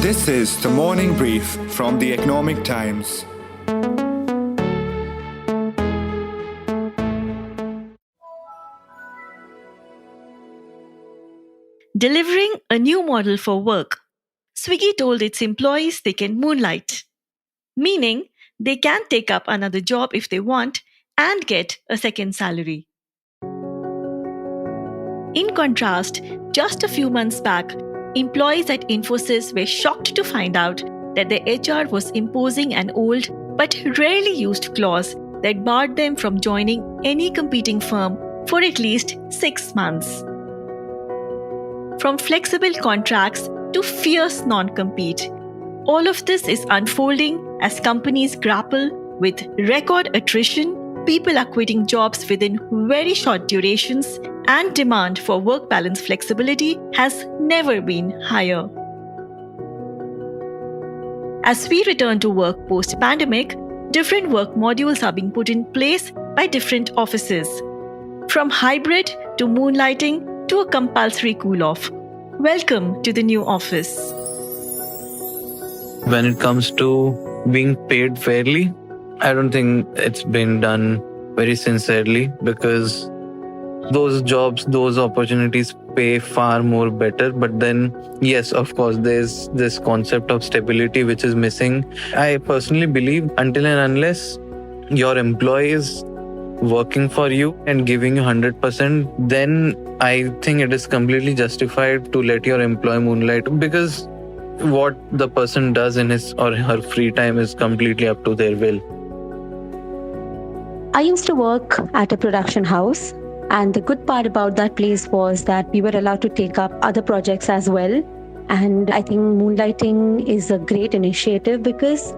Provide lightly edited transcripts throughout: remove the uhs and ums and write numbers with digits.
This is the morning brief from the Economic Times. Delivering a new model for work. Swiggy told its employees they can moonlight, meaning they can take up another job if they want and get a second salary. In contrast, just a few months back, employees at Infosys were shocked to find out that their HR was imposing an old but rarely used clause that barred them from joining any competing firm for at least 6 months. From flexible contracts to fierce non-compete, all of this is unfolding as companies grapple with record attrition, people are quitting jobs within very short durations, and demand for work balance flexibility has never been higher. As we return to work post-pandemic, different work modules are being put in place by different offices. From hybrid to moonlighting to a compulsory cool-off. Welcome to the new office. When it comes to being paid fairly, I don't think it's been done very sincerely, because those jobs, those opportunities pay far more better. But then, yes, of course, there's this concept of stability which is missing. I personally believe until and unless your employee is working for you and giving you 100%, then I think it is completely justified to let your employee moonlight, because what the person does in his or her free time is completely up to their will. I used to work at a production house, and the good part about that place was that we were allowed to take up other projects as well. And I think moonlighting is a great initiative because,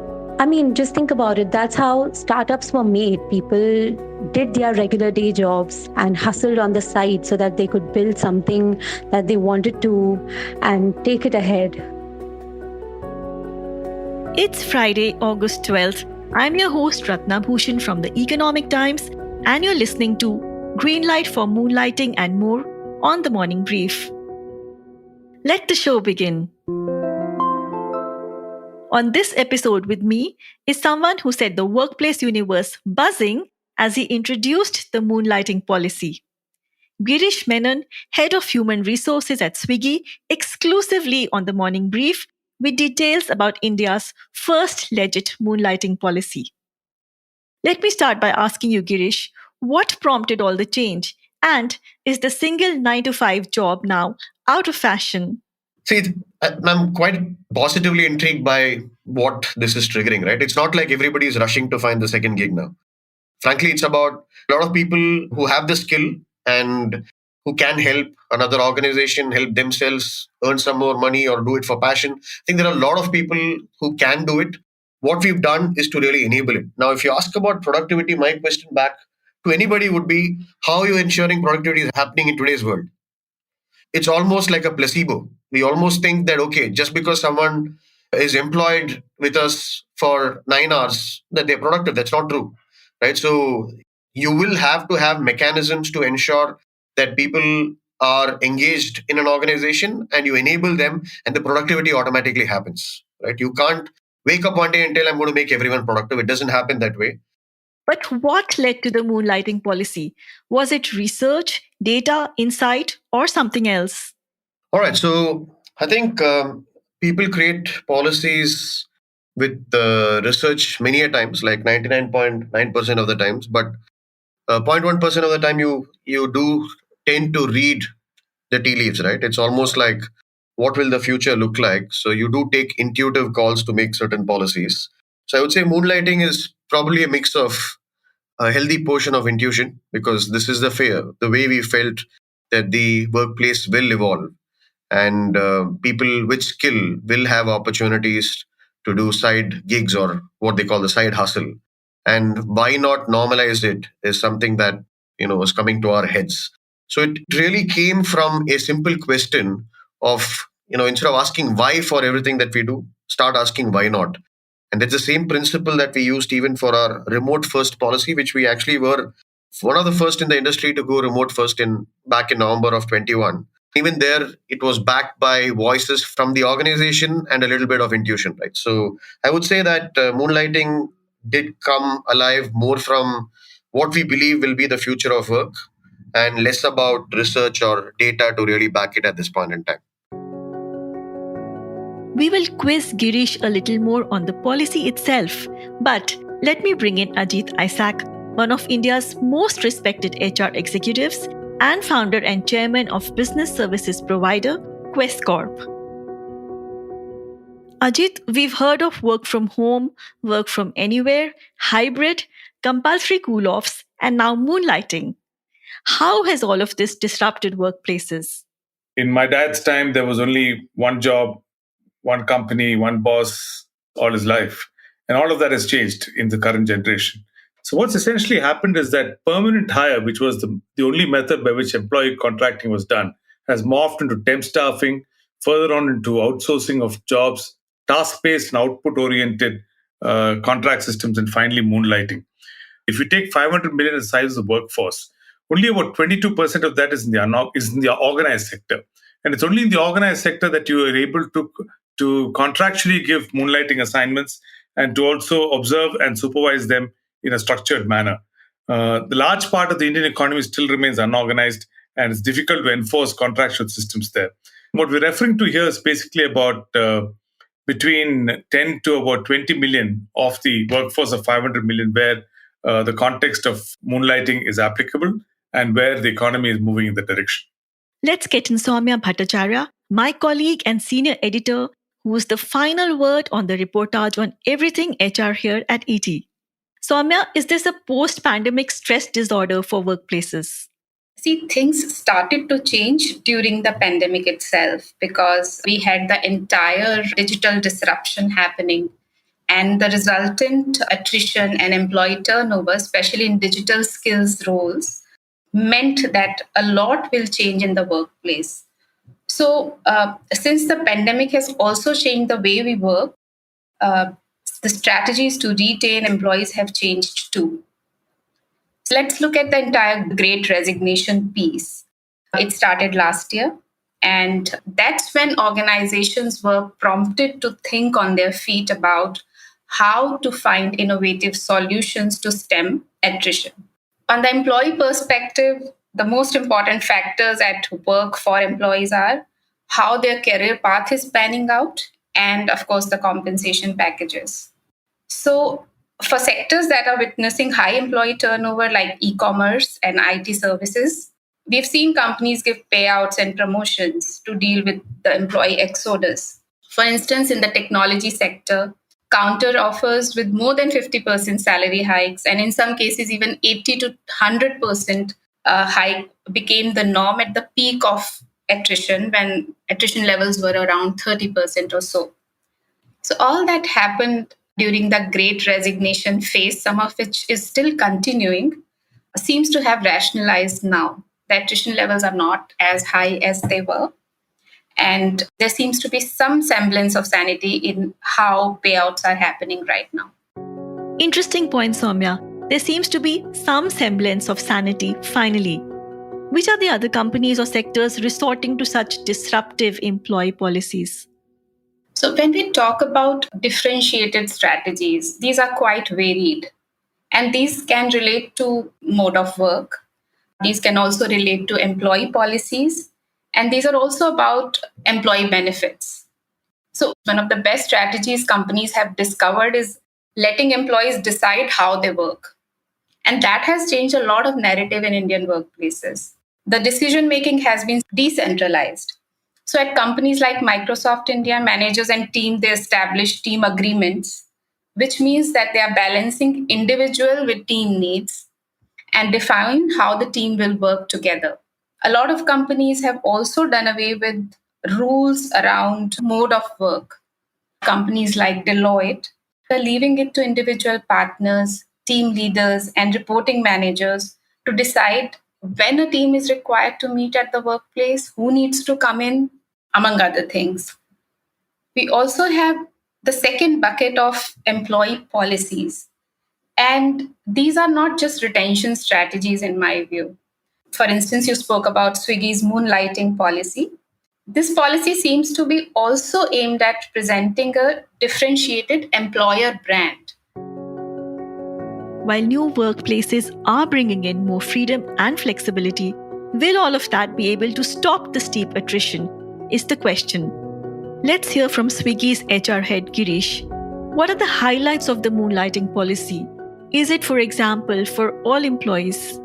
just think about it. That's how startups were made. People did their regular day jobs and hustled on the side so that they could build something that they wanted to and take it ahead. It's Friday, August 12th. I'm your host, Ratna Bhushan from the Economic Times, and you're listening to Green Light for Moonlighting and more on the Morning Brief. Let the show begin. On this episode with me is someone who set the workplace universe buzzing as he introduced the moonlighting policy. Girish Menon, Head of Human Resources at Swiggy, exclusively on the Morning Brief with details about India's first legit moonlighting policy. Let me start by asking you, Girish, what prompted all the change? And is the single 9-to-5 job now out of fashion? See, I'm quite positively intrigued by what this is triggering, right? It's not like everybody is rushing to find the second gig now. Frankly, it's about a lot of people who have the skill and who can help another organization, help themselves earn some more money or do it for passion. I think there are a lot of people who can do it. What we've done is to really enable it. Now, if you ask about productivity, my question back to anybody would be, how are you ensuring productivity is happening in today's world? It's almost like a placebo. We almost think that, okay, just because someone is employed with us for 9 hours, that they're productive. That's not true, right? So you will have to have mechanisms to ensure that people are engaged in an organization and you enable them and the productivity automatically happens, right? You can't wake up one day and tell I'm going to make everyone productive. It doesn't happen that way. But what led to the moonlighting policy? Was it research, data, insight, or something else? All right. So I think people create policies with research many a times, like 99.9% of the times. But 0.1% of the time, you do tend to read the tea leaves, right? It's almost like, what will the future look like? So you do take intuitive calls to make certain policies. So I would say moonlighting is probably a mix of a healthy portion of intuition, because this is the way we felt that the workplace will evolve, and people with skill will have opportunities to do side gigs or what they call the side hustle. And why not normalize it is something that was coming to our heads. So it really came from a simple question of, instead of asking why for everything that we do, start asking why not. And that's the same principle that we used even for our remote first policy, which we actually were one of the first in the industry to go remote first back in November of 21. Even there, it was backed by voices from the organization and a little bit of intuition, right? So I would say that Moonlighting did come alive more from what we believe will be the future of work and less about research or data to really back it at this point in time. We will quiz Girish a little more on the policy itself, but let me bring in Ajit Isaac, one of India's most respected HR executives and founder and chairman of business services provider Quess Corp. Ajit, we've heard of work from home, work from anywhere, hybrid, compulsory cool offs, and now moonlighting. How has all of this disrupted workplaces? In my dad's time, there was only one job, one company, one boss all his life. And all of that has changed in the current generation. So, what's essentially happened is that permanent hire, which was the only method by which employee contracting was done, has morphed into temp staffing, further on into outsourcing of jobs, task based and output oriented contract systems, and finally, moonlighting. If you take 500 million as the size of the workforce, only about 22% of that is in the organized sector. And it's only in the organized sector that you are able to contractually give moonlighting assignments and to also observe and supervise them in a structured manner. The large part of the Indian economy still remains unorganized, and it's difficult to enforce contractual systems there. What we're referring to here is basically about between 10 to about 20 million of the workforce of 500 million, where the context of moonlighting is applicable and where the economy is moving in that direction. Let's get in Saumya Bhattacharya, my colleague and senior editor, who's the final word on the reportage on everything HR here at ET. Saumya, is this a post-pandemic stress disorder for workplaces? See, things started to change during the pandemic itself because we had the entire digital disruption happening. And the resultant attrition and employee turnover, especially in digital skills roles, meant that a lot will change in the workplace. So, since the pandemic has also changed the way we work, the strategies to retain employees have changed too. So let's look at the entire great resignation piece. It started last year, and that's when organizations were prompted to think on their feet about how to find innovative solutions to stem attrition. On the employee perspective, the most important factors at work for employees are how their career path is panning out and, of course, the compensation packages. So, for sectors that are witnessing high employee turnover like e-commerce and IT services, we've seen companies give payouts and promotions to deal with the employee exodus. For instance, in the technology sector, counter offers with more than 50% salary hikes, and in some cases, even 80 to 100% hike became the norm at the peak of attrition when attrition levels were around 30% or so. So, all that happened during the great resignation phase, some of which is still continuing, seems to have rationalized now. The attrition levels are not as high as they were. And there seems to be some semblance of sanity in how payouts are happening right now. Interesting point, Saumya. There seems to be some semblance of sanity, finally. Which are the other companies or sectors resorting to such disruptive employee policies? So, when we talk about differentiated strategies, these are quite varied. And these can relate to mode of work. These can also relate to employee policies. And these are also about employee benefits. So, one of the best strategies companies have discovered is letting employees decide how they work. And that has changed a lot of narrative in Indian workplaces. The decision making has been decentralized. So, at companies like Microsoft India, managers and team, they establish team agreements, which means that they are balancing individual with team needs and define how the team will work together. A lot of companies have also done away with rules around mode of work. Companies like Deloitte are leaving it to individual partners, team leaders, and reporting managers to decide when a team is required to meet at the workplace, who needs to come in, among other things. We also have the second bucket of employee policies. And these are not just retention strategies, in my view. For instance, you spoke about Swiggy's moonlighting policy. This policy seems to be also aimed at presenting a differentiated employer brand. While new workplaces are bringing in more freedom and flexibility, will all of that be able to stop the steep attrition? Is the question. Let's hear from Swiggy's HR head Girish. What are the highlights of the moonlighting policy? Is it, for example, for all employees?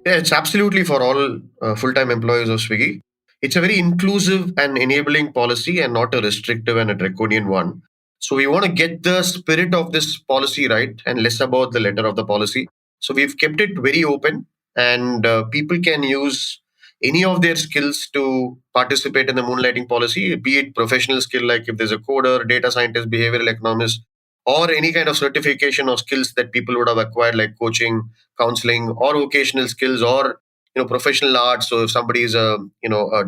Yeah, it's absolutely for all full-time employees of Swiggy. It's a very inclusive and enabling policy and not a restrictive and a draconian one. So we want to get the spirit of this policy right and less about the letter of the policy. So we've kept it very open, and people can use any of their skills to participate in the moonlighting policy, be it professional skill like if there's a coder, data scientist, behavioral economist, or any kind of certification or skills that people would have acquired like coaching, counseling, or vocational skills, or professional arts. So if somebody is a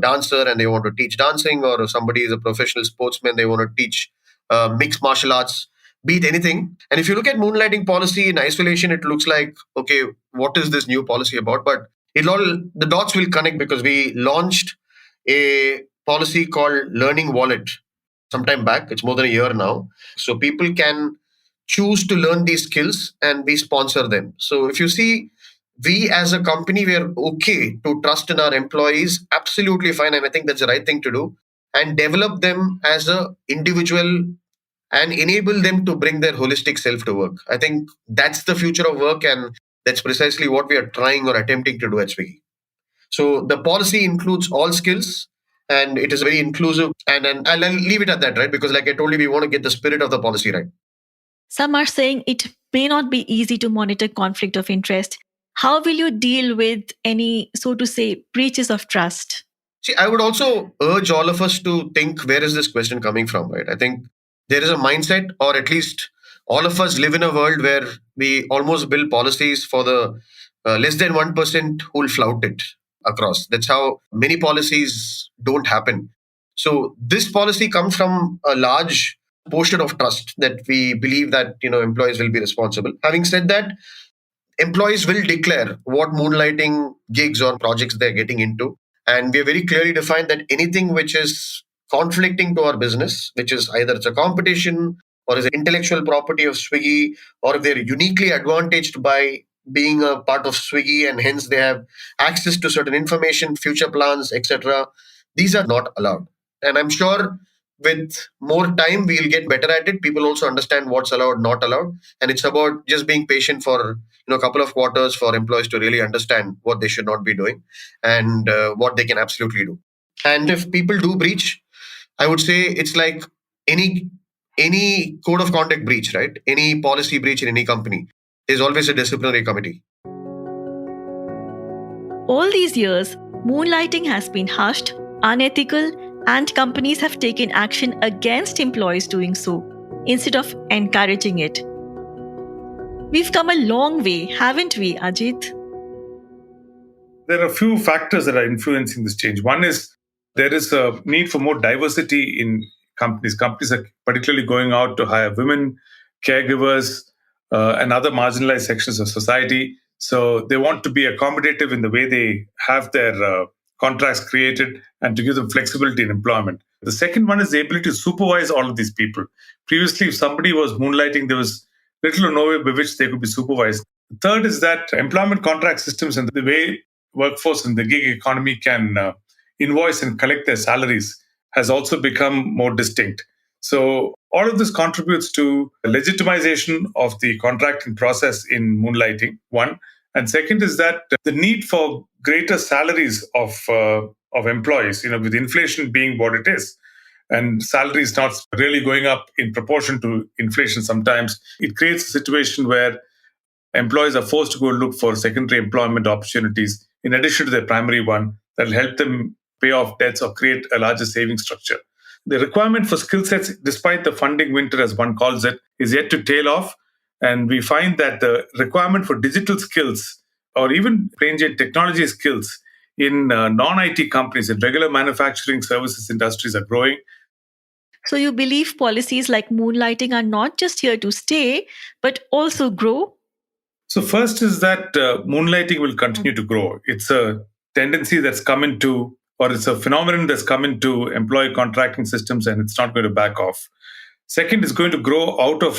dancer and they want to teach dancing, or if somebody is a professional sportsman, they want to teach mixed martial arts, be it anything. And if you look at moonlighting policy in isolation, it looks like, okay, what is this new policy about? But the dots will connect because we launched a policy called Learning Wallet sometime back. It's more than a year now. So people can choose to learn these skills and we sponsor them. So if you see, we as a company, we are okay to trust in our employees, absolutely fine. And I think that's the right thing to do, and develop them as a individual and enable them to bring their holistic self to work. I think that's the future of work, and that's precisely what we are trying or attempting to do at Swiggy. So the policy includes all skills and it is very inclusive. And I'll leave it at that, right? Because like I told you, we want to get the spirit of the policy right. Some are saying it may not be easy to monitor conflict of interest. How will you deal with any, so to say, breaches of trust? See, I would also urge all of us to think, where is this question coming from, right? I think there is a mindset, or at least all of us live in a world where we almost build policies for the less than 1% who will flout it across. That's how many policies don't happen. So this policy comes from a large portion of trust that we believe that employees will be responsible. Having said that, employees will declare what moonlighting gigs or projects they're getting into. And we have very clearly defined that anything which is conflicting to our business, which is either it's a competition or is an intellectual property of Swiggy, or if they're uniquely advantaged by being a part of Swiggy and hence they have access to certain information, future plans, etc., these are not allowed. And I'm sure with more time, we'll get better at it. People also understand what's allowed, not allowed. And it's about just being patient for a couple of quarters for employees to really understand what they should not be doing and what they can absolutely do. And if people do breach, I would say it's like any code of conduct breach, right? Any policy breach in any company, there's always a disciplinary committee. All these years, moonlighting has been hushed, unethical, and companies have taken action against employees doing so instead of encouraging it. We've come a long way, haven't we, Ajit? There are a few factors that are influencing this change. One is there is a need for more diversity in companies. Companies are particularly going out to hire women, caregivers, and other marginalized sections of society. So they want to be accommodative in the way they have their contracts created and to give them flexibility in employment. The second one is the ability to supervise all of these people. Previously, if somebody was moonlighting, there was little or no way by which they could be supervised. The third is that employment contract systems and the way workforce in the gig economy can invoice and collect their salaries has also become more distinct. So all of this contributes to legitimization of the contracting process in moonlighting, one. And second is that the need for greater salaries of employees, with inflation being what it is, and salaries not really going up in proportion to inflation sometimes, it creates a situation where employees are forced to go look for secondary employment opportunities in addition to their primary one that will help them pay off debts or create a larger saving structure. The requirement for skill sets, despite the funding winter, as one calls it, is yet to tail off. And we find that the requirement for digital skills or even plain Jane technology skills in non-IT companies and regular manufacturing services industries are growing. So you believe policies like moonlighting are not just here to stay, but also grow? So first is that moonlighting will continue to grow. It's a tendency that's come into, or it's a phenomenon that's come into employee contracting systems, and it's not going to back off. Second is going to grow out of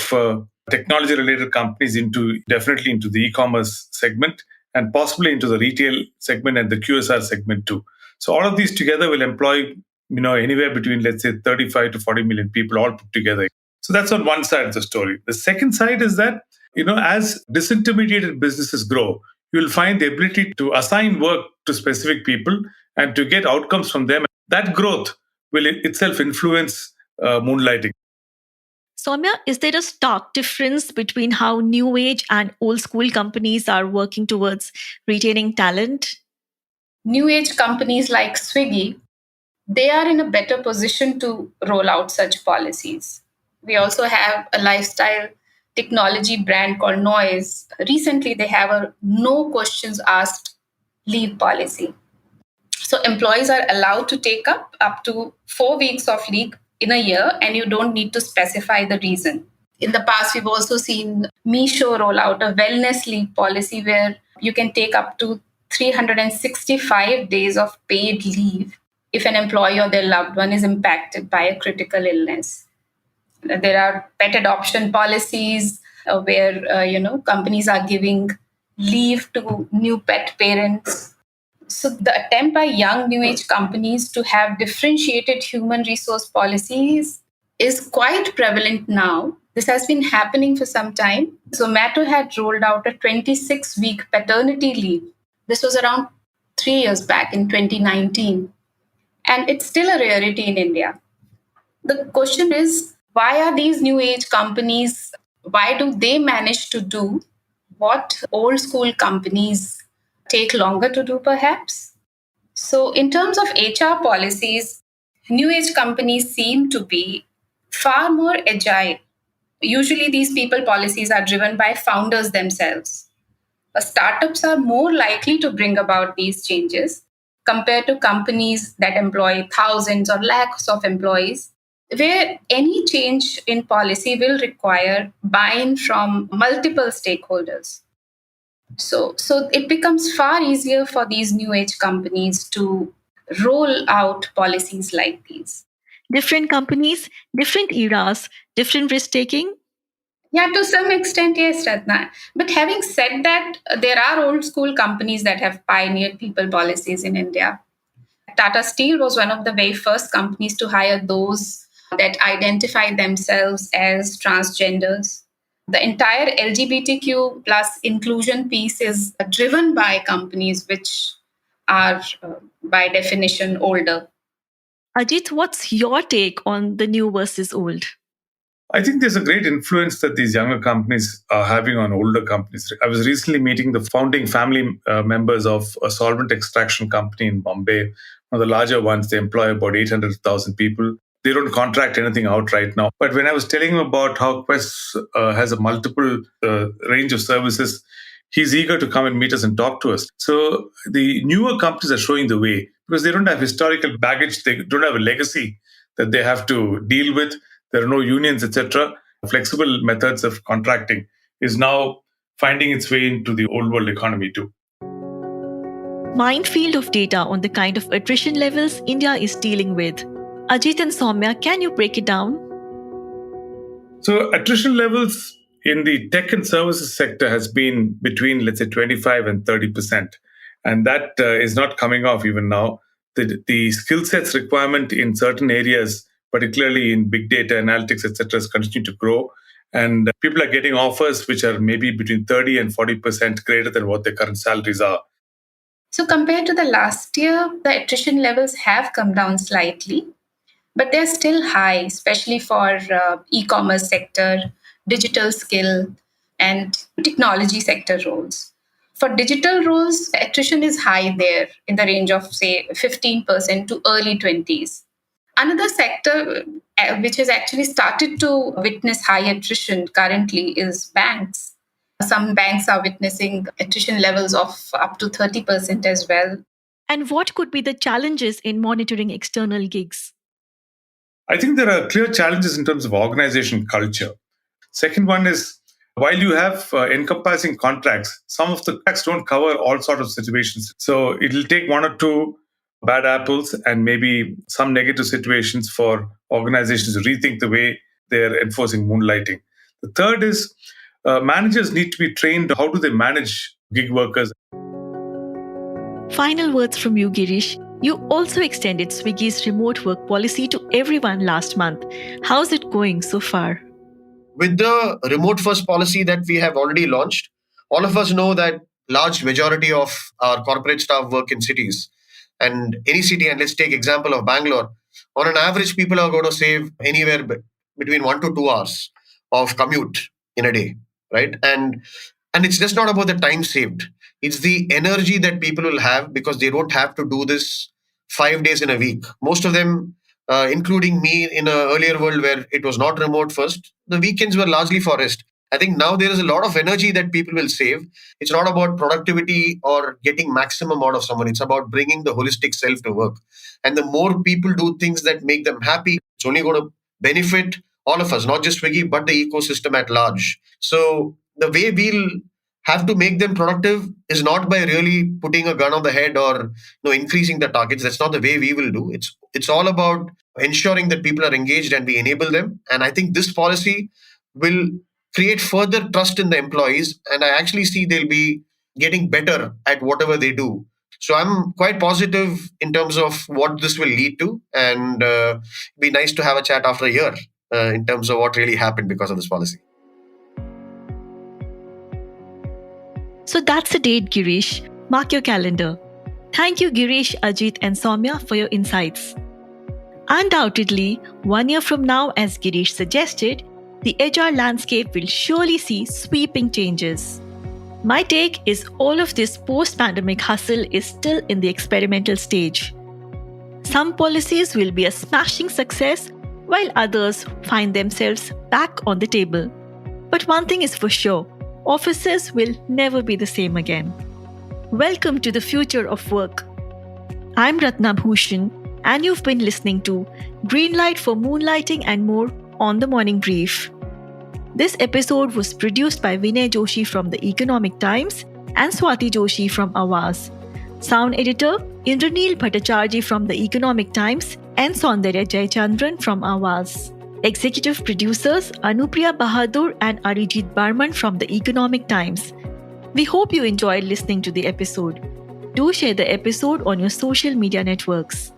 technology related companies into definitely into the e-commerce segment and possibly into the retail segment and the QSR segment too. So all of these together will employ, anywhere between, let's say, 35 to 40 million people all put together. So that's on one side of the story. The second side is that, as disintermediated businesses grow, you'll find the ability to assign work to specific people and to get outcomes from them. That growth will itself influence moonlighting. Saumya, is there a stark difference between how new age and old school companies are working towards retaining talent? New age companies like Swiggy, they are in a better position to roll out such policies. We also have a lifestyle technology brand called Noise. Recently, they have a no questions asked leave policy. So employees are allowed to take up to 4 weeks of leave in a year, and you don't need to specify the reason. In the past, we've also seen Meesho roll out a wellness leave policy where you can take up to 365 days of paid leave if an employee or their loved one is impacted by a critical illness. There are pet adoption policies where companies are giving leave to new pet parents. So the attempt by young new age companies to have differentiated human resource policies is quite prevalent now. This has been happening for some time. Zomato had rolled out a 26-week paternity leave. This was around 3 years back in 2019. And it's still a rarity in India. The question is, why are these new age companies, why do they manage to do what old school companies take longer to do perhaps? So in terms of HR policies, new age companies seem to be far more agile. Usually these people policies are driven by founders themselves. Startups are more likely to bring about these changes compared to companies that employ thousands or lakhs of employees, where any change in policy will require buy-in from multiple stakeholders. So it becomes far easier for these new age companies to roll out policies like these. Different companies, different eras, different risk taking. Yeah, to some extent, yes, Ratna. But having said that, there are old school companies that have pioneered people policies in India. Tata Steel was one of the very first companies to hire those that identify themselves as transgenders. The entire LGBTQ plus inclusion piece is driven by companies which are, by definition, older. Ajit, what's your take on the new versus old? I think there's a great influence that these younger companies are having on older companies. I was recently meeting the founding family members of a solvent extraction company in Bombay, one of the larger ones. They employ about 800,000 people. They don't contract anything out right now. But when I was telling him about how Quess has a multiple range of services, he's eager to come and meet us and talk to us. So the newer companies are showing the way because they don't have historical baggage. They don't have a legacy that they have to deal with. There are no unions, etc. Flexible methods of contracting is now finding its way into the old world economy too. Minefield of data on the kind of attrition levels India is dealing with. Ajit and Saumya, can you break it down? So attrition levels in the tech and services sector has been between, let's say, 25 and 30%. And that is not coming off even now. The skill sets requirement in certain areas, particularly in big data analytics, etc., is continuing to grow. And people are getting offers which are maybe between 30 and 40% greater than what their current salaries are. So compared to the last year, the attrition levels have come down slightly, but they're still high, especially for e-commerce sector, digital skill, and technology sector roles. For digital roles, attrition is high there in the range of, say, 15% to early 20s. Another sector which has actually started to witness high attrition currently is banks. Some banks are witnessing attrition levels of up to 30% as well. And what could be the challenges in monitoring external gigs? I think there are clear challenges in terms of organization culture. Second one is While you have encompassing contracts, some of the contracts don't cover all sorts of situations. So it'll take one or two bad apples and maybe some negative situations for organizations to rethink the way they're enforcing moonlighting. The third is managers need to be trained. How do they manage gig workers? Final words from you, Girish. You also extended Swiggy's remote work policy to everyone last month. How's it going so far? With the remote first policy that we have already launched, all of us know that large majority of our corporate staff work in cities. And any city, and let's take example of Bangalore, on an average, people are going to save anywhere between 1 to 2 hours of commute in a day, right? And it's just not about the time saved. It's the energy that people will have because they don't have to do this 5 days in a week. Most of them, including me in an earlier world where it was not remote first, the weekends were largely for rest. I think now there is a lot of energy that people will save. It's not about productivity or getting maximum out of someone. It's about bringing the holistic self to work. And the more people do things that make them happy, it's only going to benefit all of us, not just Swiggy, but the ecosystem at large. So the way we'll have to make them productive is not by really putting a gun on the head or increasing the targets. That's not the way we will do. It's all about ensuring that people are engaged and we enable them. And I think this policy will create further trust in the employees. And I actually see they'll be getting better at whatever they do. So I'm quite positive in terms of what this will lead to. And it'd be nice to have a chat after a year in terms of what really happened because of this policy. So that's the date, Girish. Mark your calendar. Thank you, Girish, Ajit, and Saumya, for your insights. Undoubtedly, 1 year from now, as Girish suggested, the HR landscape will surely see sweeping changes. My take is all of this post-pandemic hustle is still in the experimental stage. Some policies will be a smashing success, while others find themselves back on the table. But one thing is for sure, offices will never be the same again. Welcome to the future of work. I'm Ratna Bhushan, and you've been listening to Greenlight for Moonlighting and More on the Morning Brief. This episode was produced by Vinay Joshi from The Economic Times and Swati Joshi from Awaz. Sound editor Indranil Bhattacharya from The Economic Times and Saundarya Jayachandran from Awaz. Executive producers Anupriya Bahadur and Arijit Barman from The Economic Times. We hope you enjoyed listening to the episode. Do share the episode on your social media networks.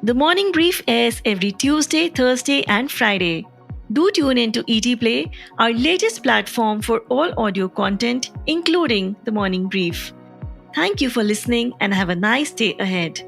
The Morning Brief airs every Tuesday, Thursday, and Friday. Do tune in to ET Play, our latest platform for all audio content, including The Morning Brief. Thank you for listening and have a nice day ahead.